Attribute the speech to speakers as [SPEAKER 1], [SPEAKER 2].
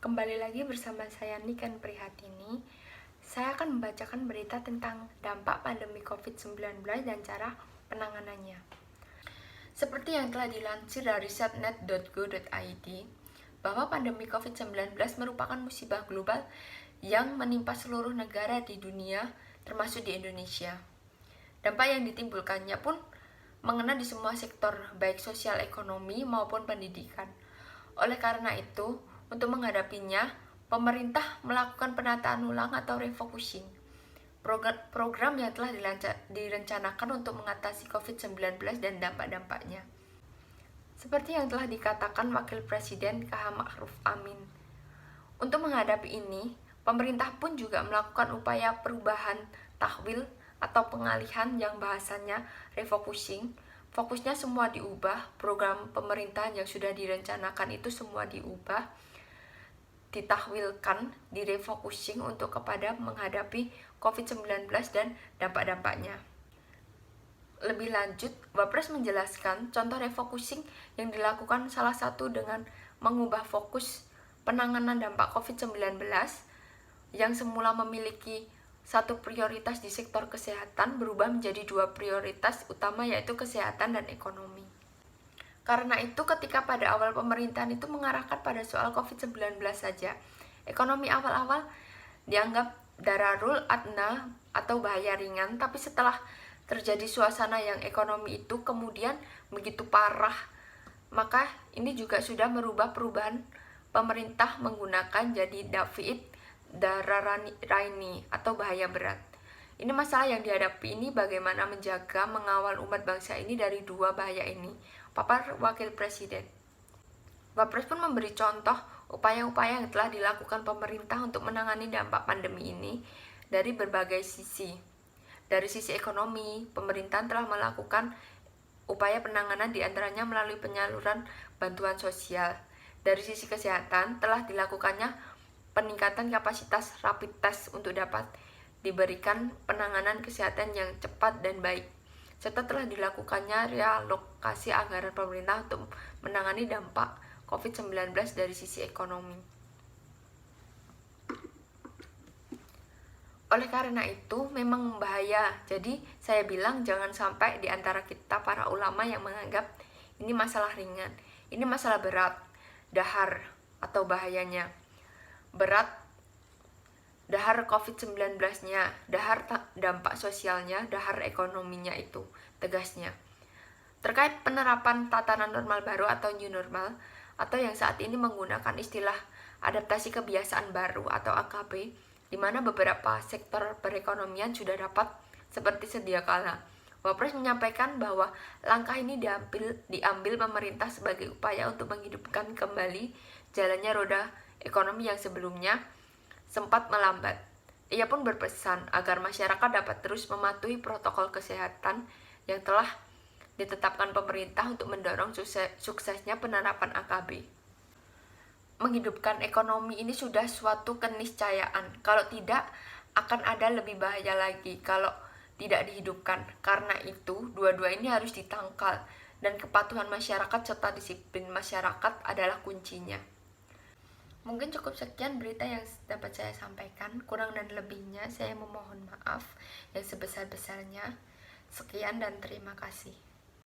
[SPEAKER 1] Kembali lagi bersama saya Niken Prihatini. Saya akan membacakan berita tentang dampak pandemi COVID-19 dan cara penanganannya. Seperti yang telah dilansir dari setnet.go.id, bahwa pandemi COVID-19 merupakan musibah global yang menimpa seluruh negara di dunia, termasuk di Indonesia. Dampak yang ditimbulkannya pun mengena di semua sektor, baik sosial, ekonomi, maupun pendidikan. Oleh karena itu, untuk menghadapinya, pemerintah melakukan penataan ulang atau refocusing. Program yang telah direncanakan untuk mengatasi COVID-19 dan dampak-dampaknya. Seperti yang telah dikatakan Wakil Presiden K.H. Ma'ruf Amin. Untuk menghadapi ini, pemerintah pun juga melakukan upaya perubahan tahwil atau pengalihan yang bahasanya refocusing. Fokusnya semua diubah, program pemerintahan yang sudah direncanakan itu semua diubah, ditahwilkan, direfocusing untuk kepada menghadapi COVID-19 dan dampak-dampaknya. Lebih lanjut, Wapres menjelaskan contoh refocusing yang dilakukan salah satu dengan mengubah fokus penanganan dampak COVID-19 yang semula memiliki satu prioritas di sektor kesehatan berubah menjadi dua prioritas utama, yaitu kesehatan dan ekonomi. Karena itu ketika pada awal pemerintahan itu mengarahkan pada soal COVID-19 saja, ekonomi awal-awal dianggap dararul adna atau bahaya ringan, tapi setelah terjadi suasana yang ekonomi itu kemudian begitu parah, maka ini juga sudah merubah perubahan pemerintah menggunakan jadi David Dararaini atau bahaya berat. Ini masalah yang dihadapi ini bagaimana menjaga mengawal umat bangsa ini dari dua bahaya ini, papar Wakil Presiden. Wapres pun memberi contoh upaya-upaya yang telah dilakukan pemerintah untuk menangani dampak pandemi ini dari berbagai sisi. Dari sisi ekonomi, pemerintahan telah melakukan upaya penanganan diantaranya melalui penyaluran bantuan sosial. Dari sisi kesehatan, telah dilakukannya peningkatan kapasitas rapid test untuk dapat diberikan penanganan kesehatan yang cepat dan baik, serta telah dilakukannya realokasi anggaran pemerintah untuk menangani dampak COVID-19 dari sisi ekonomi. Oleh karena itu, memang membahaya. Jadi, saya bilang jangan sampai di antara kita para ulama yang menganggap ini masalah ringan. Ini masalah berat, dahar atau bahayanya. Berat, dahar COVID-19-nya, dahar dampak sosialnya, dahar ekonominya itu, tegasnya. Terkait penerapan tatanan normal baru atau new normal, atau yang saat ini menggunakan istilah adaptasi kebiasaan baru atau AKB, di mana beberapa sektor perekonomian sudah dapat seperti sedia kala. Wapres menyampaikan bahwa langkah ini diambil pemerintah sebagai upaya untuk menghidupkan kembali jalannya roda ekonomi yang sebelumnya sempat melambat. Ia pun berpesan agar masyarakat dapat terus mematuhi protokol kesehatan yang telah ditetapkan pemerintah untuk mendorong suksesnya penerapan AKB. Menghidupkan ekonomi ini sudah suatu keniscayaan. Kalau tidak, akan ada lebih bahaya lagi kalau tidak dihidupkan. Karena itu, dua-dua ini harus ditangkal, dan kepatuhan masyarakat serta disiplin masyarakat adalah kuncinya. Mungkin cukup sekian berita yang dapat saya sampaikan. Kurang dan lebihnya saya memohon maaf yang sebesar-besarnya. Sekian dan terima kasih.